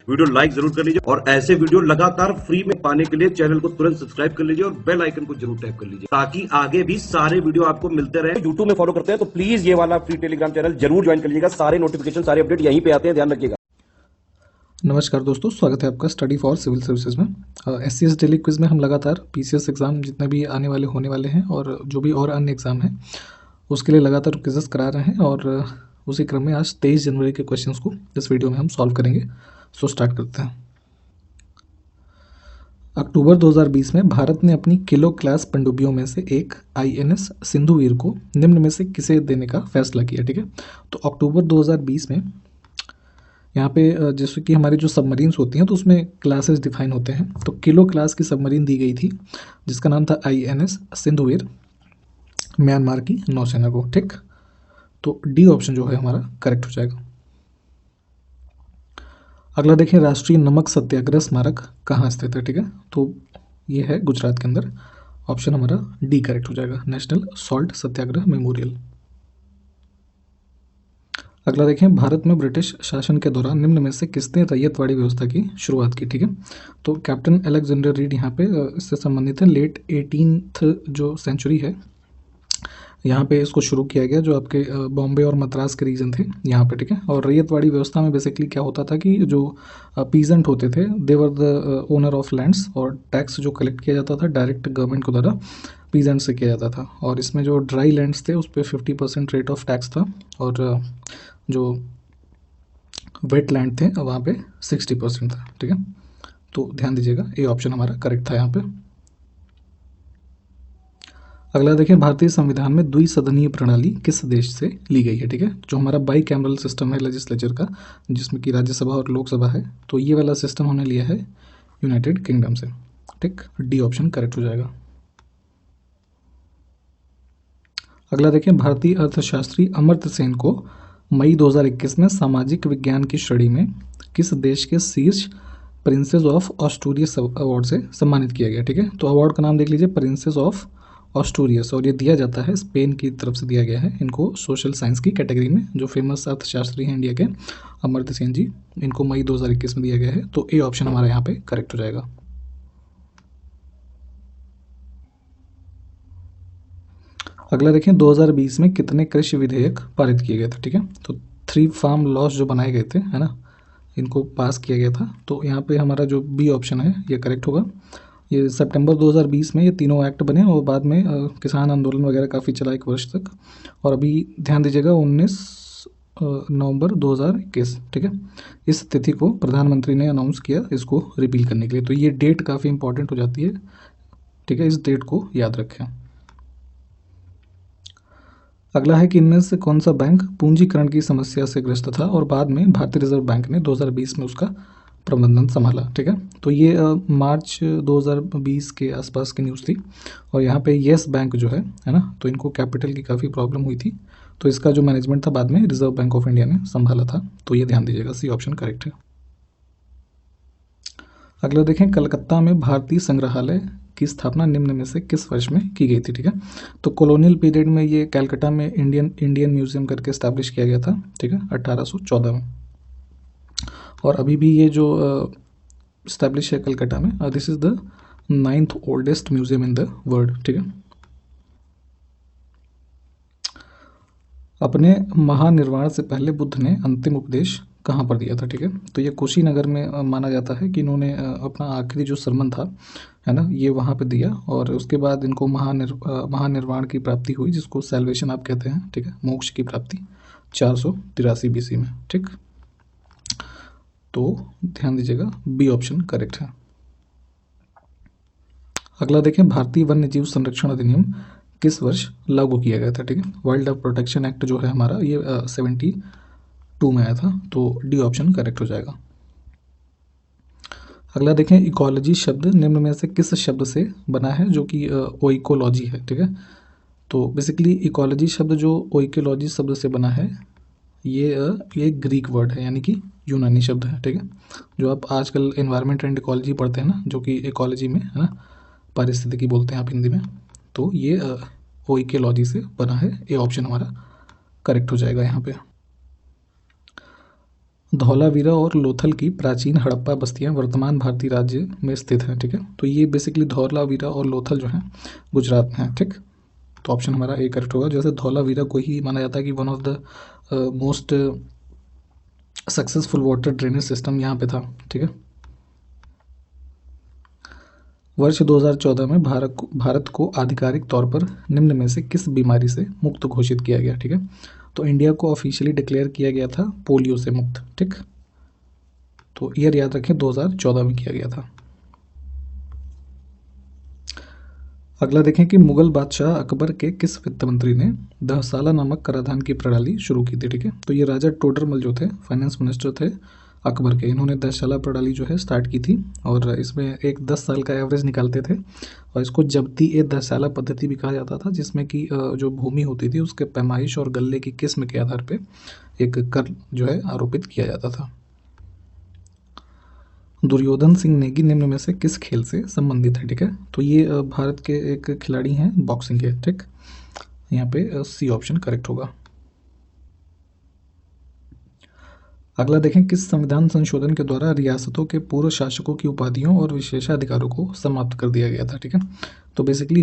Video like जरूर कर लीजिए और ऐसे वीडियो लगातार फ्री में पाने के लिए चैनल को तुरंत सब्सक्राइब कर लीजिए और बेल आइकन को जरूर टैप कर लीजिए ताकि आगे भी सारे वीडियो आपको मिलते रहे। यूट्यूब में फॉलो करते हैं तो प्लीज ये वाला फ्री टेलीग्राम चैनल जरूर ज्वाइन कर लीजिएगा। सारे नोटिफिकेशन सारे अपडेट यहीं पे आते हैं, ध्यान रखिएगा। नमस्कार दोस्तों, स्वागत है आपका स्टडी फॉर सिविल सर्विसेज में। SCS डेली क्विज में हम लगातार PCS एग्ज़ाम जितने भी आने वाले होने वाले हैं और जो भी और अन्य एग्ज़ाम हैं उसके लिए लगातार क्विजेस करा रहे हैं और उसी क्रम में आज 23 जनवरी के क्वेश्चंस को इस वीडियो में हम सॉल्व करेंगे। सो स्टार्ट करते हैं। अक्टूबर 2020 में भारत ने अपनी किलो क्लास पनडुब्बियों में से एक INS सिंधुवीर को निम्न में से किसे देने का फैसला किया। ठीक है, तो अक्टूबर 2020 में यहाँ पे जैसे कि हमारी जो सबमरीन्स होती हैं तो उसमें क्लासेस डिफाइन होते हैं। तो किलो क्लास की सबमरीन दी गई थी जिसका नाम था INS सिंधुवीर, म्यांमार की नौसेना को। ठीक, तो डी ऑप्शन जो है हमारा करेक्ट हो जाएगा। अगला देखें, राष्ट्रीय नमक सत्याग्रह स्मारक कहाँ स्थित है। ठीक है, तो ये है गुजरात के अंदर। ऑप्शन हमारा डी करेक्ट हो जाएगा, नेशनल सॉल्ट सत्याग्रह मेमोरियल। अगला देखें, भारत में ब्रिटिश शासन के दौरान निम्न में से किसने रैयतवाड़ी व्यवस्था की शुरुआत की। ठीक है, तो कैप्टन अलेक्जेंडर रीड यहाँ पे इससे संबंधित है। लेट 18th जो सेंचुरी है यहाँ पे इसको शुरू किया गया, जो आपके बॉम्बे और मद्रास के रीजन थे यहाँ पे। ठीक है, और रैयतवाड़ी व्यवस्था में बेसिकली क्या होता था कि जो पीजेंट होते थे they were the owner of lands और टैक्स जो कलेक्ट किया जाता था डायरेक्ट गवर्नमेंट के द्वारा पीजेंट से किया जाता था। और इसमें जो ड्राई लैंड्स थे उस पर 50% रेट ऑफ टैक्स था और जो वेट लैंड थे वहाँ पे 60% था। ठीक है, तो ध्यान दीजिएगा, ये ऑप्शन हमारा करेक्ट था यहाँ पे। अगला देखें, भारतीय संविधान में द्विसदनीय प्रणाली किस देश से ली गई है। ठीक है, जो हमारा बाई कैमरल सिस्टम है लेजिस्लेचर का, जिसमें कि राज्यसभा और लोकसभा है, तो ये वाला सिस्टम हमने लिया है यूनाइटेड किंगडम से। ठीक, डी ऑप्शन करेक्ट हो जाएगा। अगला देखें, भारतीय अर्थशास्त्री अमर्त्य सेन को मई 2021 में सामाजिक विज्ञान की श्रेणी में किस देश के शीर्ष प्रिंसेस ऑफ ऑस्ट्रेलियस अवार्ड से सम्मानित किया गया। ठीक है, तो अवार्ड का नाम देख लीजिए, प्रिंसेस ऑफ ऑस्ट्रेलियस, और ये दिया जाता है स्पेन की तरफ से दिया गया है इनको सोशल साइंस की कैटेगरी में। जो फेमस अर्थशास्त्री हैं इंडिया के अमर्त्य सेन जी, इनको मई 2021 में दिया गया है। तो ए ऑप्शन हमारा यहाँ पे करेक्ट हो जाएगा। अगला देखें, 2020 में कितने कृषि विधेयक पारित किए गए थे। ठीक है, तो 3 फार्म लॉस जो बनाए गए थे, है ना, इनको पास किया गया था। तो यहाँ पे हमारा जो बी ऑप्शन है ये करेक्ट होगा। ये सितंबर 2020 में ये तीनों एक्ट बने और बाद में किसान आंदोलन वगैरह काफ़ी चला 1 वर्ष तक। और अभी ध्यान दीजिएगा 19 नवंबर 2021, ठीक है, इस तिथि को प्रधानमंत्री ने अनाउंस किया इसको रिपील करने के लिए। तो ये डेट काफ़ी इंपॉर्टेंट हो जाती है। ठीक है, इस डेट को याद रखें। अगला है कि इनमें से कौन सा बैंक पूंजीकरण की समस्या से ग्रस्त था और बाद में भारतीय रिजर्व बैंक ने 2020 में उसका प्रबंधन संभाला। ठीक है, तो ये मार्च 2020 के आसपास की न्यूज़ थी। और यहाँ पे येस बैंक जो है ना, तो इनको कैपिटल की काफ़ी प्रॉब्लम हुई थी, तो इसका जो मैनेजमेंट था बाद में रिजर्व बैंक ऑफ इंडिया ने संभाला था। तो ये ध्यान दीजिएगा, सी ऑप्शन करेक्ट है। अगला देखें, कलकत्ता में भारतीय संग्रहालय की स्थापना निम्न में से किस वर्ष में की गई थी। ठीक है, तो कॉलोनियल पीरियड में ये कलकत्ता में इंडियन म्यूजियम करके इस्टेब्लिश किया गया था। ठीक है, 1814 में। और अभी भी ये जो इस्टेब्लिश है कलकत्ता में, this is the 9th oldest museum in the world. ठीक है, अपने महानिर्वाण से पहले बुद्ध ने अंतिम उपदेश कहाँ पर दिया था। ठीक है, तो ये कुशीनगर में माना जाता है कि इन्होंने अपना आखिरी जो सरमन था, है ना, ये वहाँ पे दिया। और उसके बाद इनको महानिर्वाण की प्राप्ति हुई, जिसको सैल्वेशन आप कहते हैं। ठीक है, मोक्ष की प्राप्ति 483 BC में। ठीक, तो ध्यान दीजिएगा, बी ऑप्शन करेक्ट है। अगला देखें, भारतीय वन्य जीव संरक्षण अधिनियम किस वर्ष लागू किया गया था। ठीक है, वाइल्ड लाइफ प्रोटेक्शन एक्ट जो है हमारा ये 72 में आया था। तो डी ऑप्शन करेक्ट हो जाएगा। अगला देखें, इकोलॉजी शब्द निम्न में से किस शब्द से बना है, जो कि ओइकोलॉजी है। ठीक है, तो बेसिकली इकोलॉजी शब्द जो ओइकोलॉजी शब्द से बना है ये ग्रीक वर्ड है, यानी कि यूनानी शब्द है। ठीक है, जो आप आजकल एनवायरनमेंट एंड इकोलॉजी पढ़ते हैं ना, जो कि इकोलॉजी में है ना, पारिस्थितिकी बोलते हैं आप हिंदी में, तो ये ओइकोलॉजी से बना है। ये ऑप्शन हमारा करेक्ट हो जाएगा यहाँ पे। धौलावीरा और लोथल की प्राचीन हड़प्पा बस्तियां वर्तमान भारतीय राज्य में स्थित हैं, ठीक है। तो ये बेसिकली धौलावीरा और लोथल जो हैं गुजरात में है, ठीक। तो ऑप्शन हमारा ए करेक्ट होगा। जैसे धौलावीरा को ही माना जाता है कि one of the most successful water drainage system यहाँ पे था, ठीक है। वर्ष 2014 में भारत को आधिकारिक तौर पर निम्न में से किस बीमारी से मुक्त घोषित किया गया, ठीक है। तो इंडिया को ऑफिशियली डिक्लेयर किया गया था पोलियो से मुक्त, ठीक। तो ईयर याद रखें 2014 में किया गया था। अगला देखें कि मुगल बादशाह अकबर के किस वित्त मंत्री ने दहसाला नामक कराधान की प्रणाली शुरू की थी, ठीक है। तो ये राजा टोडरमल जो थे फाइनेंस मिनिस्टर थे अकबर के, इन्होंने दहसाला प्रणाली जो है स्टार्ट की थी और इसमें एक 10 साल का एवरेज निकालते थे और इसको जब्ती ए दहसाला पद्धति भी कहा जाता था, जिसमें कि जो भूमि होती थी उसके पैमाइश और गल्ले की किस्म के आधार पर एक कर जो है आरोपित किया जाता था। दुर्योधन सिंह नेगी निम्न में से किस खेल से संबंधित है, ठीक है। तो ये भारत के एक खिलाड़ी हैं, बॉक्सिंग के, ठीक। यहाँ पे सी ऑप्शन करेक्ट होगा। अगला देखें किस संविधान संशोधन के द्वारा रियासतों के पूर्व शासकों की उपाधियों और विशेषाधिकारों को समाप्त कर दिया गया था, ठीक है। तो बेसिकली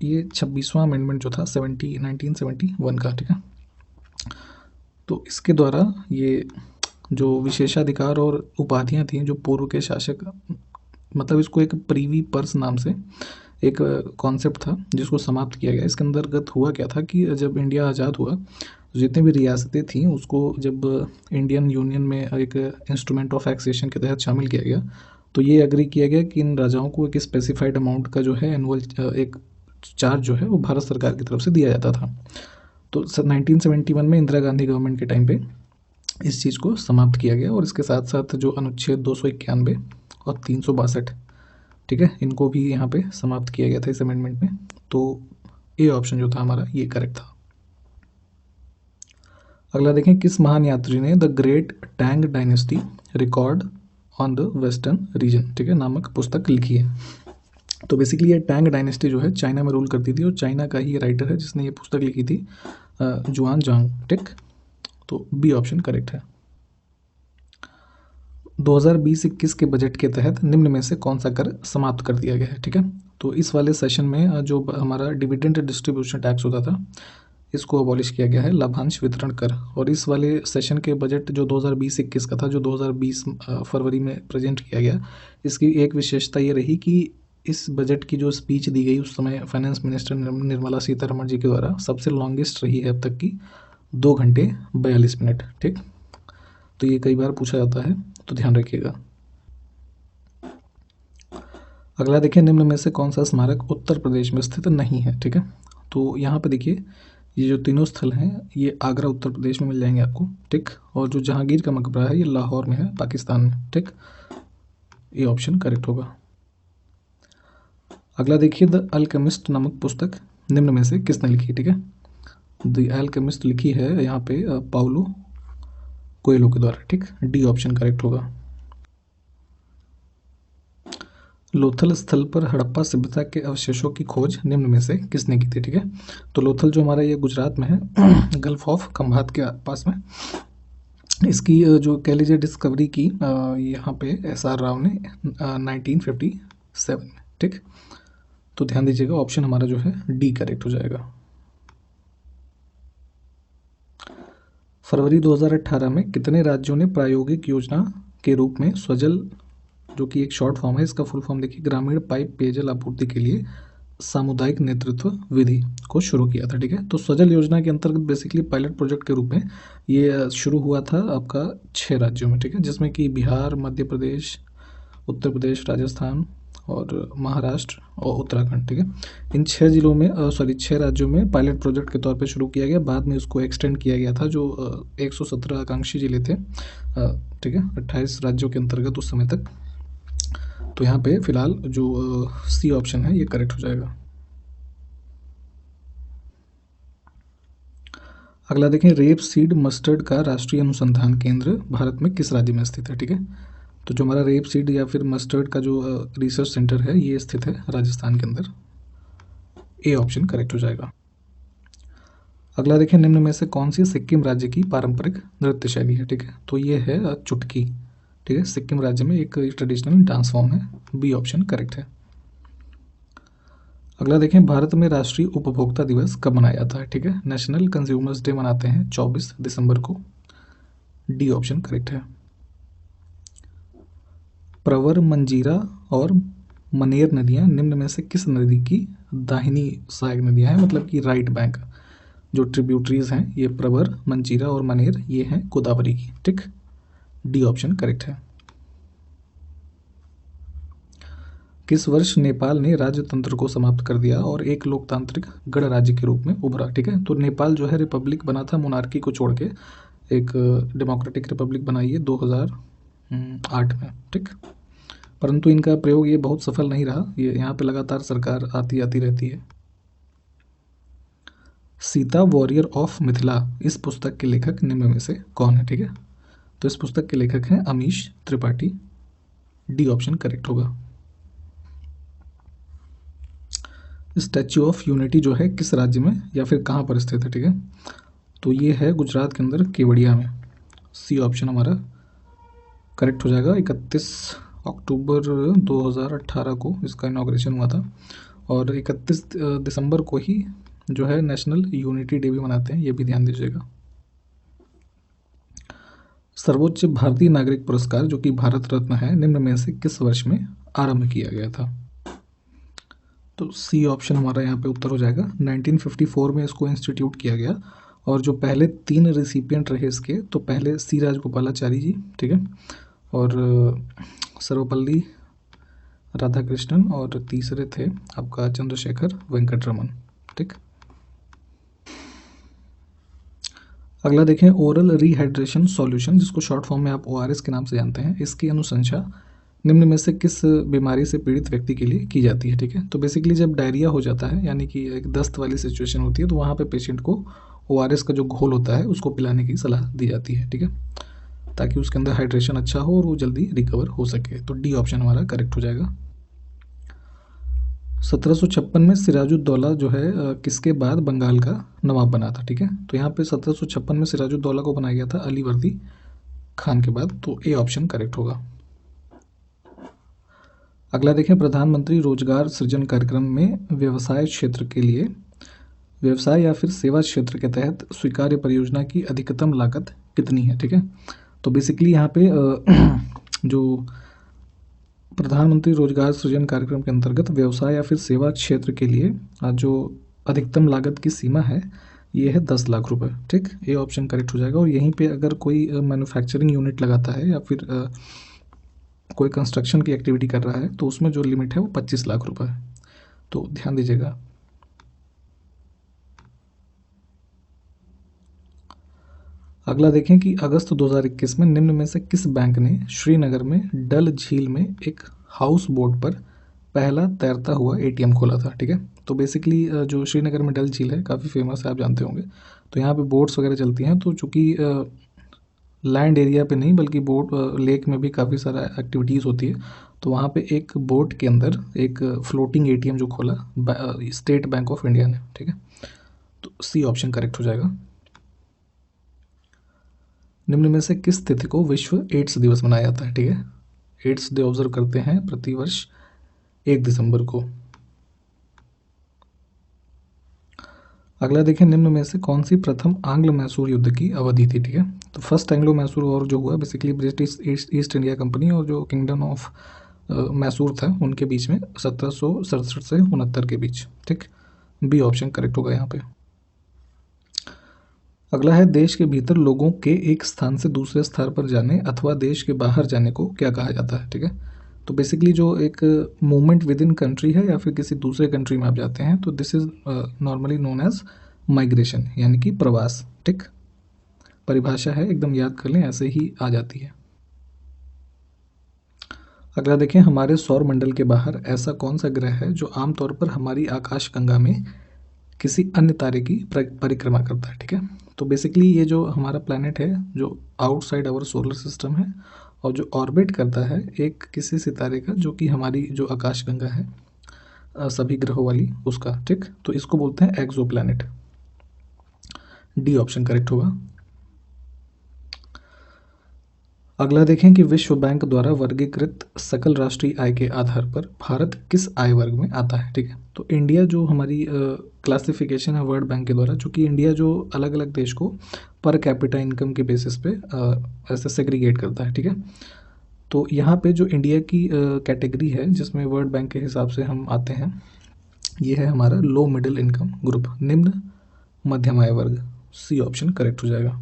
ये 26वां अमेंडमेंट जो था 1971 का, ठीक है। तो इसके द्वारा ये जो विशेषाधिकार और उपाधियां थीं जो पूर्व के शासक, मतलब इसको एक प्रीवी पर्स नाम से एक कॉन्सेप्ट था जिसको समाप्त किया गया। इसके अंतर्गत हुआ क्या था कि जब इंडिया आज़ाद हुआ जितनी भी रियासतें थीं उसको जब इंडियन यूनियन में एक इंस्ट्रूमेंट ऑफ टैक्सेशन के तहत शामिल किया गया तो ये एग्री किया गया कि इन राजाओं को एक स्पेसिफाइड अमाउंट का जो है एनुअल एक चार्ज जो है वो भारत सरकार की तरफ से दिया जाता था। तो 1971 में इंदिरा गांधी गवर्नमेंट के टाइम पे इस चीज़ को समाप्त किया गया और इसके साथ साथ जो अनुच्छेद 291 और 362, ठीक है, इनको भी यहाँ पे समाप्त किया गया था इस अमेंडमेंट में। तो ए ऑप्शन जो था हमारा ये करेक्ट था। अगला देखें किस महान यात्री ने the great Tang dynasty record on the western region, ठीक है, नामक पुस्तक लिखी है। तो बेसिकली ये टैंग डायनेस्टी जो है चाइना में रूल करती थी और चाइना का ही राइटर है जिसने ये पुस्तक लिखी थी, जुआन जांग, ठीक। तो बी ऑप्शन करेक्ट है। 2020-21 के बजट के तहत निम्न में से कौन सा कर समाप्त कर दिया गया है, ठीक है। तो इस वाले सेशन में जो हमारा डिविडेंड डिस्ट्रीब्यूशन टैक्स होता था इसको अबॉलिश किया गया है, लाभांश वितरण कर। और इस वाले सेशन के बजट जो 2020-21 का था जो 2020 फरवरी में प्रेजेंट किया गया, इसकी एक विशेषता ये रही कि इस बजट की जो स्पीच दी गई उस समय फाइनेंस मिनिस्टर निर्मला सीतारमण जी के द्वारा सबसे लॉन्गेस्ट रही है अब तक की 2 घंटे 42 मिनट, ठीक। तो ये कई बार पूछा जाता है तो ध्यान रखिएगा। अगला देखिए निम्न में से कौन सा स्मारक उत्तर प्रदेश में स्थित नहीं है, ठीक है। तो यहाँ पे देखिए ये जो तीनों स्थल हैं ये आगरा उत्तर प्रदेश में मिल जाएंगे आपको, ठीक। और जो जहांगीर का मकबरा है ये लाहौर में है पाकिस्तान में, ठीक। ये ऑप्शन करेक्ट होगा। अगला देखिए द अल्केमिस्ट नामक पुस्तक निम्न में से किसने लिखी, ठीक है। द अल्केमिस्ट लिखी है यहाँ पे पाउलो कोएलो के द्वारा, ठीक। डी ऑप्शन करेक्ट होगा। लोथल स्थल पर हड़प्पा सभ्यता के अवशेषों की खोज निम्न में से किसने की थी, ठीक है। तो लोथल जो हमारा ये गुजरात में है गल्फ ऑफ खंभात के पास में, इसकी जो कह लीजिए डिस्कवरी की यहाँ पे SR राव ने 1957 में, ठीक। तो ध्यान दीजिएगा ऑप्शन हमारा जो है डी करेक्ट हो जाएगा। फरवरी 2018 में कितने राज्यों ने प्रायोगिक योजना के रूप में स्वजल, जो कि एक शॉर्ट फॉर्म है, इसका फुल फॉर्म देखिए, ग्रामीण पाइप पेयजल आपूर्ति के लिए सामुदायिक नेतृत्व विधि को शुरू किया था, ठीक है। तो स्वजल योजना के अंतर्गत बेसिकली पायलट प्रोजेक्ट के रूप में ये शुरू हुआ था आपका 6 राज्यों में, ठीक है, जिसमें कि बिहार, मध्य प्रदेश, उत्तर प्रदेश, राजस्थान और महाराष्ट्र और उत्तराखंड, ठीक है। इन 6 जिलों में 6 राज्यों में पायलट प्रोजेक्ट के तौर पे शुरू किया गया। बाद में उसको एक्सटेंड किया गया था जो 117 आकांक्षी जिले थे, ठीक है, 28 राज्यों के अंतर्गत उस समय तक। तो यहाँ पे फिलहाल जो सी ऑप्शन है ये करेक्ट हो जाएगा। अगला देखें रेप सीड मस्टर्ड का राष्ट्रीय अनुसंधान केंद्र भारत में किस राज्य में स्थित है, ठीक है। तो जो हमारा रेप सीड या फिर मस्टर्ड का जो रिसर्च सेंटर है ये स्थित है राजस्थान के अंदर। ए ऑप्शन करेक्ट हो जाएगा। अगला देखें, निम्न में से कौन सी सिक्किम राज्य की पारंपरिक नृत्य शैली है? ठीक है, तो ये है चुटकी। ठीक है, सिक्किम राज्य में एक ट्रेडिशनल डांस फॉर्म है। बी ऑप्शन करेक्ट है। अगला देखें, भारत में राष्ट्रीय उपभोक्ता दिवस कब मनाया जाता है? ठीक है, नेशनल कंज्यूमर्स डे मनाते हैं 24 दिसंबर को। डी ऑप्शन करेक्ट है। प्रवर, मंजीरा और मनेर नदियां निम्न में से किस नदी की दाहिनी सहायक नदियां हैं, मतलब कि राइट बैंक जो ट्रिब्यूटरीज हैं? ये प्रवर, मंजीरा और मनेर ये हैं गोदावरी की। ठीक, डी ऑप्शन करेक्ट है। किस वर्ष नेपाल ने राजतंत्र को समाप्त कर दिया और एक लोकतांत्रिक गणराज्य के रूप में उभरा? ठीक है, तो नेपाल जो है रिपब्लिक बना था, मोनार्की को छोड़ के एक डेमोक्रेटिक रिपब्लिक बनाई है 2008 में। ठीक, परंतु इनका प्रयोग ये बहुत सफल नहीं रहा, ये यहाँ पे लगातार सरकार आती आती रहती है। सीता वॉरियर ऑफ मिथिला इस पुस्तक के लेखक निम्न में से कौन है? ठीक है, तो इस पुस्तक के लेखक हैं Amish Tripathi. D option correct होगा। स्टैच्यू ऑफ यूनिटी जो है किस राज्य में या फिर कहाँ पर स्थित है? ठीक है, तो ये है गुजरात के अंदर केवड़िया में। सी ऑप्शन हमारा करेक्ट हो जाएगा। 31 अक्टूबर 2018 को इसका इनॉग्रेशन हुआ था और 31 दिसंबर को ही जो है नेशनल यूनिटी डे भी मनाते हैं, ये भी ध्यान दीजिएगा। सर्वोच्च भारतीय नागरिक पुरस्कार जो कि भारत रत्न है, निम्न में से किस वर्ष में आरंभ किया गया था? तो सी ऑप्शन हमारा यहाँ पे उत्तर हो जाएगा। 1954 में इसको इंस्टीट्यूट किया गया और जो पहले 3 रिसिपिएंट रहे इसके, तो पहले सी राजगोपालाचारी जी, ठीक है, और सर्वपल्ली राधाकृष्णन और तीसरे थे आपका चंद्रशेखर वेंकटरमन। ठीक, अगला देखें, ओरल रिहाइड्रेशन सॉल्यूशन जिसको शॉर्ट फॉर्म में आप ORS के नाम से जानते हैं, इसकी अनुशंसा निम्न में से किस बीमारी से पीड़ित व्यक्ति के लिए की जाती है? ठीक है, तो बेसिकली जब डायरिया हो जाता है यानी कि एक दस्त वाली सिचुएशन होती है, तो वहाँ पे पेशेंट को ORS का जो घोल होता है उसको पिलाने की सलाह दी जाती है। ठीक है, ताकि उसके अंदर हाइड्रेशन अच्छा हो और वो जल्दी रिकवर हो सके। तो डी ऑप्शन हमारा करेक्ट हो जाएगा। 1756 में सिराजुद्दौला जो है किसके बाद बंगाल का नवाब बना था? ठीक है, तो यहाँ पे 1756 में सिराजुद्दौला को बनाया गया था अलीवर्दी खान के बाद, तो ए ऑप्शन करेक्ट होगा। अगला देखें, प्रधानमंत्री रोजगार सृजन कार्यक्रम में व्यवसाय क्षेत्र के लिए व्यवसाय या फिर सेवा क्षेत्र के तहत स्वीकार्य परियोजना की अधिकतम लागत कितनी है? ठीक है, तो बेसिकली यहाँ पे जो प्रधानमंत्री रोजगार सृजन कार्यक्रम के अंतर्गत व्यवसाय या फिर सेवा क्षेत्र के लिए जो अधिकतम लागत की सीमा है ये है 10 लाख रुपए। ठीक, ये ऑप्शन करेक्ट हो जाएगा। और यहीं पे अगर कोई मैन्युफैक्चरिंग यूनिट लगाता है या फिर कोई कंस्ट्रक्शन की एक्टिविटी कर रहा है तो उसमें जो लिमिट है वो 25 लाख रुपए है, तो ध्यान दीजिएगा। अगला देखें कि अगस्त 2021 में निम्न में से किस बैंक ने श्रीनगर में डल झील में एक हाउस बोट पर पहला तैरता हुआ ATM खोला था? ठीक है, तो बेसिकली जो श्रीनगर में डल झील है काफ़ी फेमस है, आप जानते होंगे, तो यहाँ पे बोट्स वगैरह चलती हैं। तो चूँकि लैंड एरिया पे नहीं बल्कि बोट लेक में भी काफ़ी सारा एक्टिविटीज़ होती है, तो वहाँ पे एक बोट के अंदर एक फ्लोटिंग ATM जो खोला स्टेट बैंक ऑफ इंडिया ने। ठीक है, तो सी ऑप्शन करेक्ट हो जाएगा। निम्न में से किस तिथि को विश्व एड्स दिवस मनाया जाता है? ठीक है, एड्स डे ऑब्जर्व करते हैं प्रतिवर्ष 1 दिसंबर को। अगला देखें, निम्न में से कौन सी प्रथम आंग्ल मैसूर युद्ध की अवधि थी? ठीक है, तो फर्स्ट एंग्लो मैसूर वॉर जो हुआ basically British east India company और जो किंगडम ऑफ मैसूर था उनके बीच में 1767 से 69 के बीच। ठीक, बी ऑप्शन करेक्ट होगा यहाँ पे। अगला है, देश के भीतर लोगों के एक स्थान से दूसरे स्थान पर जाने अथवा देश के बाहर जाने को क्या कहा जाता है? ठीक है, तो बेसिकली जो एक मूवमेंट विद इन कंट्री है या फिर किसी दूसरे कंट्री में आप जाते हैं तो this is normally known as migration यानी कि प्रवास। ठीक, परिभाषा है, एकदम याद कर लें, ऐसे ही आ जाती है। अगला देखें, हमारे सौर मंडल के बाहर ऐसा कौन सा ग्रह है जो आमतौर पर हमारी आकाशगंगा में किसी अन्य तारे की परिक्रमा करता है? ठीक है, तो बेसिकली ये जो हमारा प्लैनेट है जो आउटसाइड आवर सोलर सिस्टम है और जो ऑर्बिट करता है एक किसी सितारे का जो कि हमारी जो आकाशगंगा है सभी ग्रहों वाली उसका। ठीक, तो इसको बोलते हैं एक्सोप्लैनेट। डी ऑप्शन करेक्ट होगा। अगला देखें कि विश्व बैंक द्वारा वर्गीकृत सकल राष्ट्रीय आय के आधार पर भारत किस आय वर्ग में आता है। ठीक है, तो इंडिया जो हमारी क्लासिफिकेशन है वर्ल्ड बैंक के द्वारा, चूँकि इंडिया जो अलग अलग देश को पर कैपिटा इनकम के बेसिस पे ऐसे सेग्रीगेट करता है। ठीक है, तो यहाँ पे जो इंडिया की कैटेगरी है जिसमें वर्ल्ड बैंक के हिसाब से हम आते हैं, ये है हमारा लो मिडिल इनकम ग्रुप, निम्न मध्यम आय वर्ग। सी ऑप्शन करेक्ट हो जाएगा।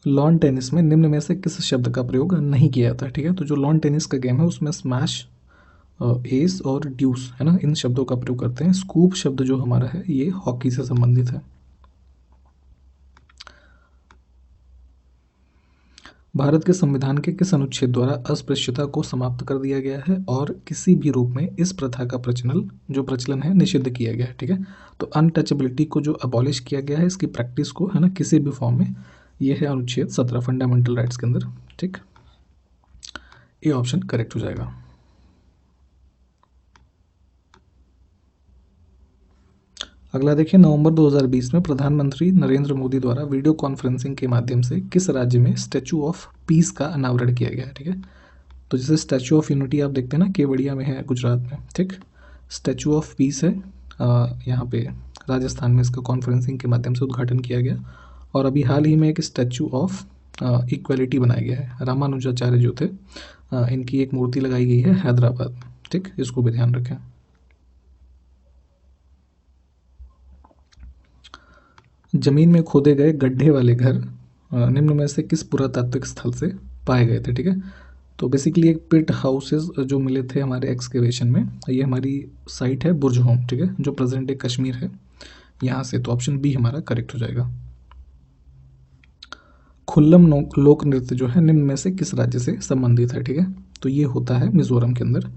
लॉन टेनिस में निम्न में से किस शब्द का प्रयोग नहीं किया जाता है। ठीक है, तो जो लॉन टेनिस का गेम है उसमें स्मैश, एस और ड्यूस है ना, इन शब्दों का प्रयोग करते हैं। स्कूप शब्द जो हमारा है ये हॉकी से संबंधित है। भारत के संविधान के किस अनुच्छेद द्वारा अस्पृश्यता को समाप्त कर दिया गया है और किसी भी रूप में इस प्रथा का प्रचलन है निषिद्ध किया गया है। ठीक है, तो अनटचेबिलिटी को जो अबॉलिश किया गया है, इसकी प्रैक्टिस को है ना किसी भी फॉर्म में, ये है अनुच्छेद 17 फंडामेंटल राइट्स के अंदर। ठीक, ये ऑप्शन करेक्ट हो जाएगा। अगला देखिए, नवंबर 2020 में प्रधानमंत्री नरेंद्र मोदी द्वारा वीडियो कॉन्फ्रेंसिंग के माध्यम से किस राज्य में स्टैचू ऑफ पीस का अनावरण किया गया है। ठीक है, तो जैसे स्टैचू ऑफ यूनिटी आप देखते हैं ना, केवड़िया में है गुजरात में। ठीक, स्टैचू ऑफ पीस है यहाँ पे राजस्थान में, इसका कॉन्फ्रेंसिंग के माध्यम से उद्घाटन किया गया। और अभी हाल ही में एक स्टैचू ऑफ इक्वलिटी बनाया गया है, रामानुजाचार्य जो थे इनकी एक मूर्ति लगाई गई है हैदराबाद में। ठीक, इसको भी ध्यान रखें। जमीन में खोदे गए गड्ढे वाले घर निम्न में से किस पुरातात्विक स्थल से पाए गए थे। ठीक है, तो बेसिकली एक पिट हाउसेस जो मिले थे हमारे एक्सकेवेशन में, ये हमारी साइट है बुर्ज होम। ठीक है, जो प्रेजेंट डे कश्मीर है यहाँ से, तो ऑप्शन बी हमारा करेक्ट हो जाएगा। खुल्लम लोक नृत्य जो है निम्न में से किस राज्य से संबंधित है। ठीक है, तो ये होता है मिजोरम के अंदर,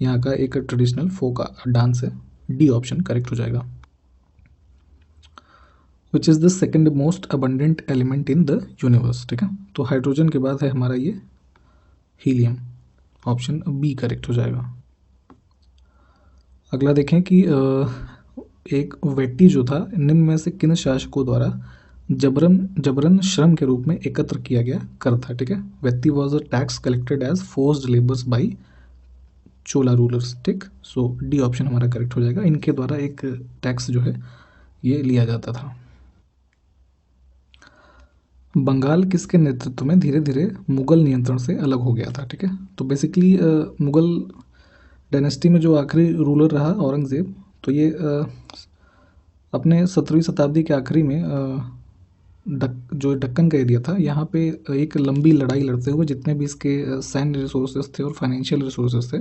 यहाँ का एक ट्रेडिशनल फोक डांस है। डी ऑप्शन करेक्ट हो जाएगा। Which is the second most abundant element in the universe. ठीक है, तो हाइड्रोजन के बाद है हमारा ये हीलियम, ऑप्शन बी करेक्ट हो जाएगा। अगला देखें कि एक वेट्टी जो था निम्न में से किन शासकों द्वारा जबरन श्रम के रूप में एकत्र किया गया कर था। ठीक है, vetti was a tax collected as forced labours by Chola rulers. ठीक, सो डी ऑप्शन हमारा करेक्ट हो जाएगा। इनके द्वारा एक टैक्स जो है ये लिया जाता था। बंगाल किसके नेतृत्व में धीरे धीरे मुगल नियंत्रण से अलग हो गया था। ठीक है, तो बेसिकली मुगल डायनेस्टी में जो आखिरी रूलर रहा औरंगज़ेब, तो ये अपने 17वीं शताब्दी के आखिरी में जो दक्कन का एरिया था, यहाँ पे एक लंबी लड़ाई लड़ते हुए जितने भी इसके सैन्य रिसोर्सेज थे और फाइनेंशियल रिसोर्सेज थे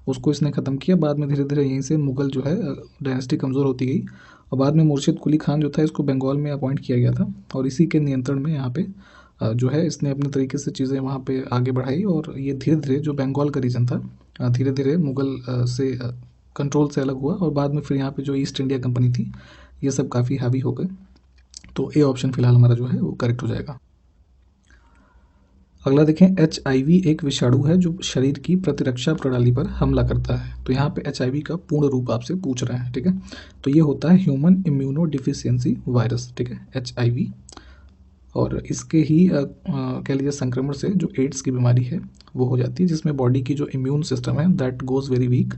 उसको इसने ख़त्म किया। बाद में धीरे धीरे यहीं से मुगल जो है डायनेस्टी कमज़ोर होती गई और बाद में मुर्शिद कुली खान जो था इसको बंगाल में अपॉइंट किया गया था और इसी के नियंत्रण में यहाँ पे जो है इसने अपने तरीके से चीज़ें वहाँ पे आगे बढ़ाई और ये धीरे धीरे जो बंगाल का रीजन था धीरे धीरे मुगल से कंट्रोल से अलग हुआ और बाद में फिर यहाँ पे जो ईस्ट इंडिया कंपनी थी ये सब काफ़ी हावी हो गए। तो ए ऑप्शन फिलहाल हमारा जो है वो करेक्ट हो जाएगा। अगला देखें, HIV एक विषाणु है जो शरीर की प्रतिरक्षा प्रणाली पर हमला करता है। तो यहाँ पे HIV का पूर्ण रूप आपसे पूछ रहे हैं। ठीक है, तो ये होता है ह्यूमन इम्यूनो डिफिशियंसी वायरस। ठीक है, HIV, और इसके ही कह लीजिए संक्रमण से जो एड्स की बीमारी है वो हो जाती है, जिसमें बॉडी की जो इम्यून सिस्टम है दैट गोज़ वेरी वीक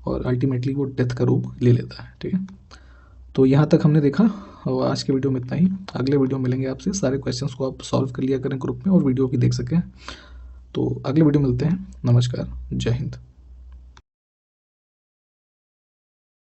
और अल्टीमेटली वो डेथ का रूप ले लेता है। ठीक है, तो यहाँ तक हमने देखा और आज के वीडियो में इतना ही। अगले वीडियो में मिलेंगे आपसे, सारे क्वेश्चंस को आप सॉल्व कर लिया करें ग्रुप में और वीडियो भी देख सकें। तो अगले वीडियो मिलते हैं। नमस्कार, जय हिंद।